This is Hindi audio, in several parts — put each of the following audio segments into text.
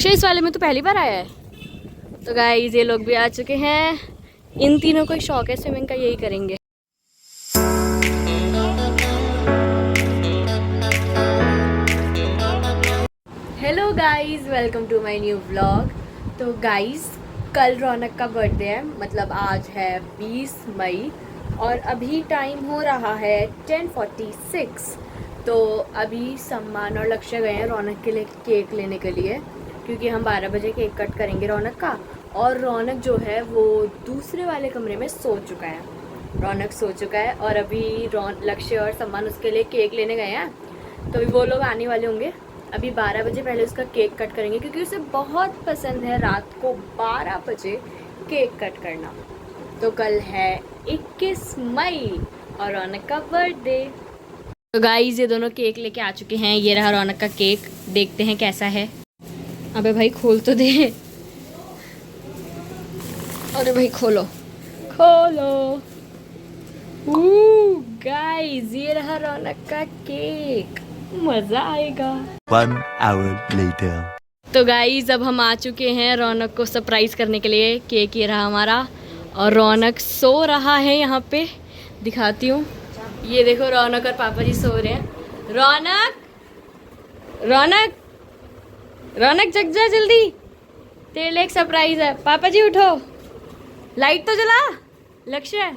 इस वाले में तो पहली बार आया है। तो गाइस ये लोग भी आ चुके हैं। इन तीनों को शौक है स्विमिंग का, यही करेंगे। Hello guys, welcome to my new vlog. तो गाइस कल रौनक का बर्थडे है, मतलब आज है 20 मई और अभी टाइम हो रहा है 10:46। तो अभी सम्मान और लक्ष्य गए हैं रौनक के लिए केक लेने के लिए, क्योंकि हम 12 बजे केक कट करेंगे रौनक का। और रौनक जो है वो दूसरे वाले कमरे में सो चुका है। रौनक सो चुका है और अभी लक्ष्य और सम्मान उसके लिए केक लेने गए हैं। तो अभी वो लोग आने वाले होंगे। अभी 12 बजे पहले उसका केक कट करेंगे, क्योंकि उसे बहुत पसंद है रात को 12 बजे केक कट करना। तो कल है 21 मई और रौनक का बर्थडे। तो गाइस ये दोनों केक लेके आ चुके हैं। ये रहा रौनक का केक, देखते हैं कैसा है। अबे भाई खोल तो दे। अरे भाई खोलो खोलो। गाइस ये रहा रौनक का केक, मजा आएगा। 1 hour later. तो गाइस अब हम आ चुके हैं रौनक को सरप्राइज करने के लिए। केक ये रहा हमारा और रौनक सो रहा है यहाँ पे, दिखाती हूँ। ये देखो रौनक और पापा जी सो रहे हैं। रौनक रौनक रौनक जग जा जल्दी, तेरे लिए एक सरप्राइज है। पापा जी उठो, लाइट तो जला। लक्ष्य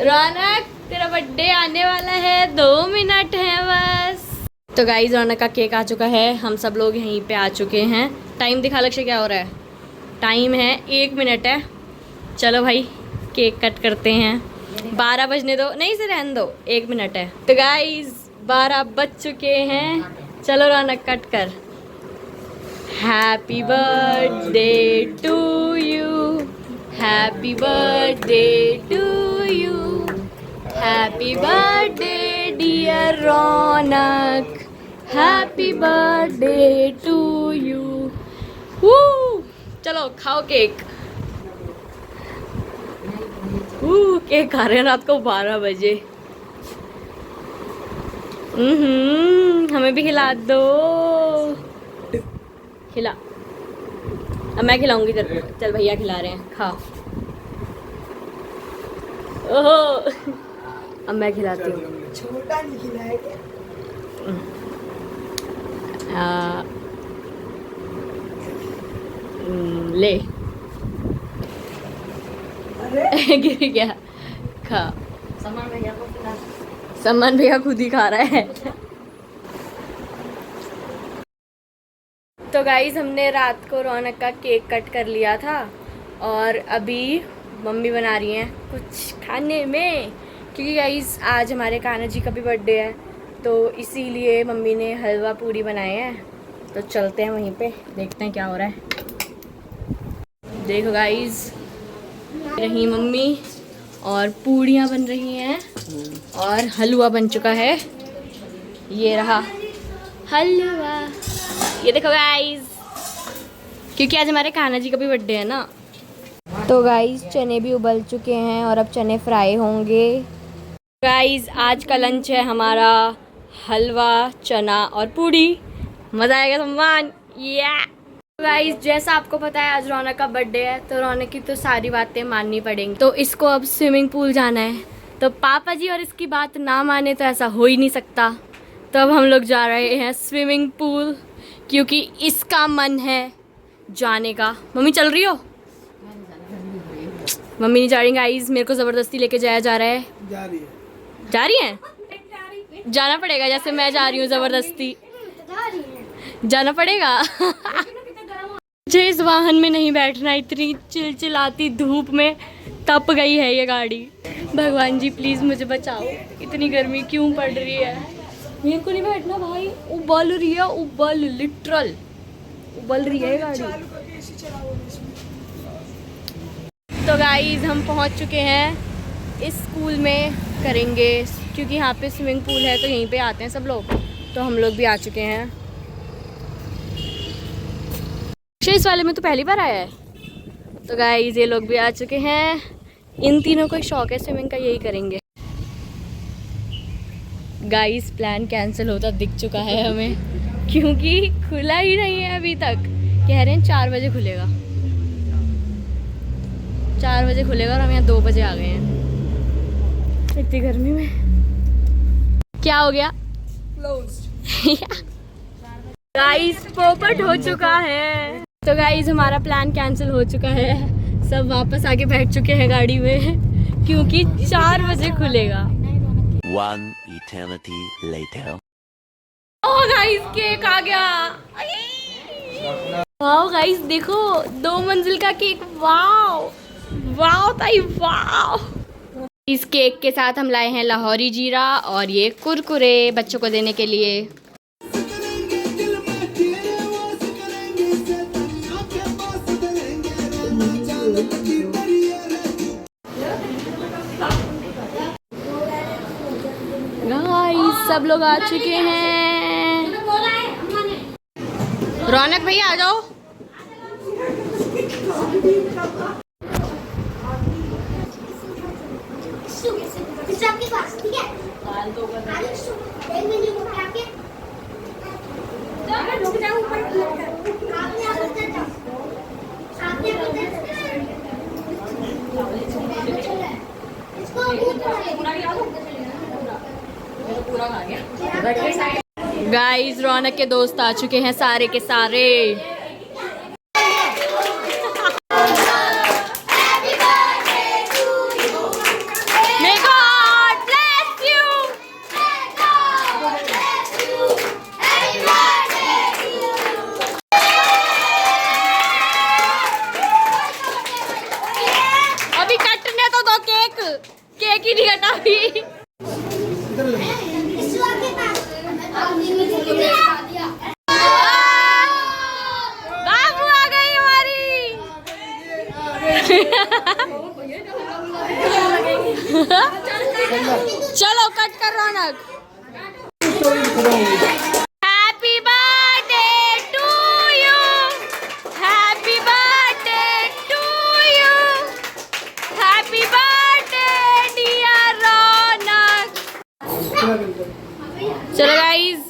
रौनक तेरा बर्थडे आने वाला है, 2 मिनट है बस। तो गाइस रौनक का केक आ चुका है, हम सब लोग यहीं पे आ चुके हैं। टाइम दिखा लक्ष्य क्या हो रहा है। टाइम है 1 मिनट है। चलो भाई केक कट करते हैं। 12 बजने दो, नहीं से रहने दो, 1 मिनट है। तो गाइस 12 बज चुके हैं। चलो रौनक कट कर। Happy birthday to you, happy birthday to you, happy birthday dear Raunak, happy birthday to you. चलो खाओ केक। केक खा रहे हैं रात को 12 बजे। हमें भी खिला दो। खिला, अब मैं खिलाऊंगी तेरे को। चल भैया खिला रहे हैं, खा। ओहो अब मैं खिलाती हूँ। छोटा नहीं खिलाया क्या? ले। अरे गिर गया। खा। सामान भैया को खिला। सम्मान भैया खुद ही खा रहा है। तो गाइज हमने रात को रौनक का केक कट कर लिया था और अभी मम्मी बना रही हैं कुछ खाने में, क्योंकि गाइज आज हमारे कान्हा जी का भी बर्थडे है। तो इसीलिए मम्मी ने हलवा पूरी बनाए हैं। तो चलते हैं वहीं पे, देखते हैं क्या हो रहा है। देखो गाइज रही मम्मी और पूड़ियाँ बन रही हैं और हलवा बन चुका है। ये रहा हलवा, ये देखो गाइज, क्योंकि आज हमारे कान्हा जी का भी बर्थडे है ना। तो गाइज चने भी उबल चुके हैं और अब चने फ्राई होंगे। गाइज आज का लंच है हमारा हलवा, चना और पूड़ी। मज़ा आएगा सम्मान। गाइज जैसा आपको पता है आज रौनक का बर्थडे है, तो रौनक की तो सारी बातें माननी पड़ेंगी। तो इसको अब स्विमिंग पूल जाना है, तो पापा जी और इसकी बात ना माने तो ऐसा हो ही नहीं सकता। तो अब हम लोग जा रहे हैं स्विमिंग पूल, क्योंकि इसका मन है जाने का। मम्मी चल रही हो? मम्मी नहीं जा रही गाइस, मेरे को ज़बरदस्ती लेके जाया जा रहा है। जा रही है। जा रही हैं? जाना पड़ेगा, जैसे मैं जा रही हूँ ज़बरदस्ती जाना पड़ेगा। मुझे इस वाहन में नहीं बैठना, इतनी चिलचिलाती धूप में तप गई है ये गाड़ी। भगवान जी प्लीज़ मुझे बचाओ, इतनी गर्मी क्यों पड़ रही है। मेरे को नहीं बैठना भाई, उबल रही है, उबल, लिटरल उबल रही है गाड़ी। तो गाइस हम पहुंच चुके हैं इस स्कूल में, करेंगे क्योंकि यहाँ पे स्विमिंग पूल है तो यहीं पे आते हैं सब लोग। तो हम लोग भी आ चुके हैं। इस वाले में तो पहली बार आया है। तो गाइस ये लोग भी आ चुके हैं। इन तीनों को शौक है स्विमिंग का, यही करेंगे। गाइस प्लान कैंसिल होता दिख चुका है हमें। क्योंकि खुला ही नहीं है अभी तक। कह रहे हैं 4 बजे खुलेगा, 4 बजे खुलेगा और हम यहाँ 2 बजे आ गए हैं इतनी गर्मी में। क्या हो गया? गाइस पोपट हो चुका है। तो गाइस हमारा प्लान कैंसिल हो चुका है, सब वापस आके बैठ चुके हैं गाड़ी में क्योंकि 4 बजे खुलेगा। One eternity later. Oh guys cake आ गया। वाओ गाइस देखो 2 मंजिल का केक। वाओ वाओ ताई वाओ। इस केक के साथ हम लाए हैं लाहौरी जीरा और ये कुरकुरे बच्चों को देने के लिए। गाइस सब लोग आ चुके हैं। रौनक भैया आ जाओ। आपके पास ठीक है। रुक जाओ ऊपर गाइस रौनक के दोस्त आ चुके हैं सारे के सारे। May God bless you. अभी कटने तो दो केक, केक ही नहीं कटा अभी। बाबू आ गई हमारी। चलो कट कर Raunak. Happy birthday to you, happy birthday to you, happy birthday dear Raunak. चलो गाइस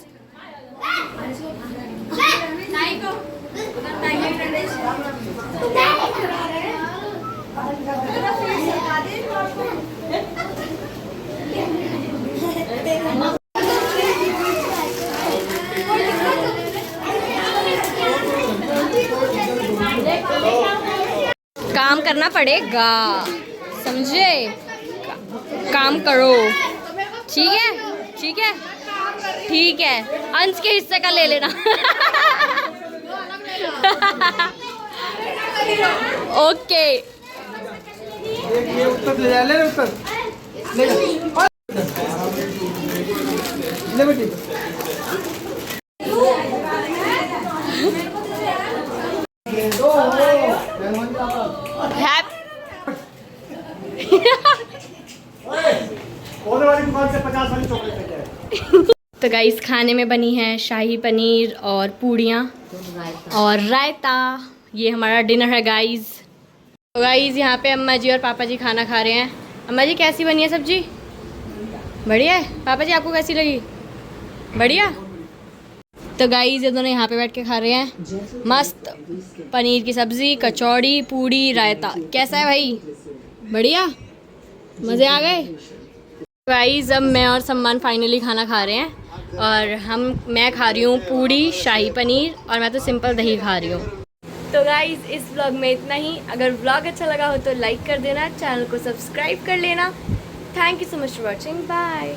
काम करना पड़ेगा, समझे? काम करो, ठीक है? ठीक है, ठीक है। अंश के हिस्से का ले लेना। ओके। ये उत्तर ले जा, ले उत्तर ले जा। ले बेटी। तो गाइस खाने में बनी है शाही पनीर और पूड़ियाँ और रायता। ये हमारा डिनर है गाइस। तो गाइस यहाँ पे अम्मा जी और पापा जी खाना खा रहे हैं। अम्मा जी कैसी बनी है सब्जी? बढ़िया है। पापा जी आपको कैसी लगी? बढ़िया। तो गाइस ये दोनों यहाँ पे बैठ के खा रहे हैं मस्त पनीर की सब्जी, कचौड़ी, पूड़ी, रायता। कैसा है भाई? बढ़िया, मज़े आ गए। गाइस अब मैं और सम्मान फाइनली खाना खा रहे हैं और मैं खा रही हूँ पूड़ी शाही पनीर और मैं तो सिंपल दही खा रही हूँ। तो गाइस इस व्लॉग में इतना ही। अगर व्लॉग अच्छा लगा हो तो लाइक कर देना, चैनल को सब्सक्राइब कर लेना। Thank you so much for watching, bye.